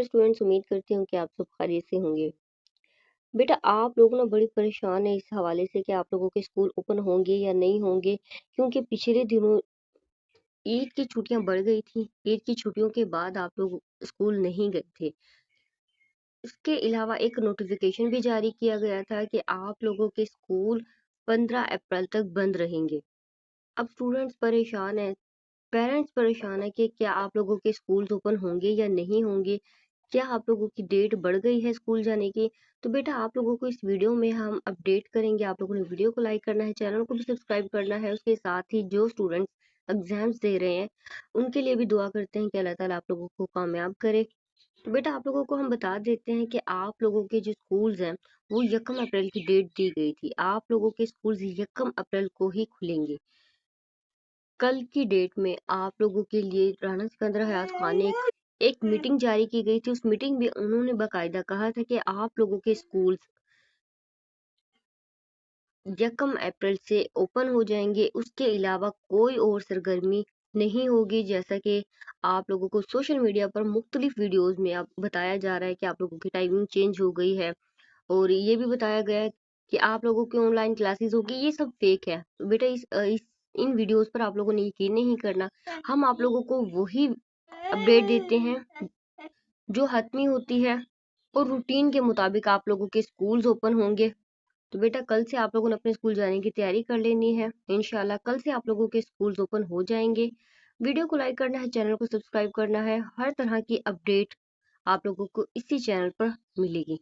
Students, उम्मीद करती हूँ कि आप सब खैरियत से होंगे। बेटा, आप लोग ना बड़े परेशान हैं इस हवाले से कि आप लोगों के स्कूल ओपन होंगे या नहीं होंगे, क्योंकि पिछले दिनों ईद की छुट्टियां बढ़ गई थी। ईद की छुट्टियों के बाद आप लोग स्कूल नहीं गए थे। इसके अलावा एक नोटिफिकेशन भी जारी किया गया था कि आप लोगों के स्कूल 15 अप्रैल तक बंद रहेंगे। अब स्टूडेंट्स परेशान हैं, पेरेंट्स परेशान है कि क्या आप लोगों के स्कूल्स ओपन होंगे या नहीं होंगे, क्या आप लोगों की डेट बढ़ गई है स्कूल जाने की। तो बेटा, आप लोगों को इस वीडियो में हम अपडेट करेंगे। आप लोगों ने वीडियो को लाइक करना है, चैनल को भी सब्सक्राइब करना है। उसके साथ ही जो स्टूडेंट्स एग्जाम्स दे रहे हैं उनके लिए भी दुआ करते हैं कि अल्लाह ताला आप लोगों को कामयाब करे। तो बेटा, आप लोगों को हम बता देते हैं कि आप लोगों के जो स्कूल्स हैं वो 1 अप्रैल की डेट दी गई थी। आप लोगों के स्कूल्स 1 अप्रैल को ही खुलेंगे। कल की डेट में आप लोगों के लिए राणा सिकंदर हयात खान ने एक मीटिंग जारी की गई थी। उस मीटिंग में उन्होंने बाकायदा कहा था कि आप लोगों के स्कूल्स 1 अप्रैल से ओपन हो जाएंगे। उसके अलावा कोई और सरगर्मी नहीं होगी। जैसा कि आप लोगों को सोशल मीडिया पर मुख्तलिफ वीडियोस में अब बताया जा रहा है कि आप लोगों की टाइमिंग चेंज हो गई है, और ये भी बताया गया है कि आप लोगों की ऑनलाइन क्लासेस होगी। ये सब फेक है। तो बेटा, इन वीडियोस पर आप लोगों ने यकीन नहीं करना। हम आप लोगों को वही अपडेट देते हैं जो हतमी होती है, और रूटीन के मुताबिक आप लोगों के स्कूल्स ओपन होंगे। तो बेटा, कल से आप लोगों ने अपने स्कूल जाने की तैयारी कर लेनी है। इंशाल्लाह कल से आप लोगों के स्कूल्स ओपन हो जाएंगे। वीडियो को लाइक करना है, चैनल को सब्सक्राइब करना है। हर तरह की अपडेट आप लोगों को इसी चैनल पर मिलेगी।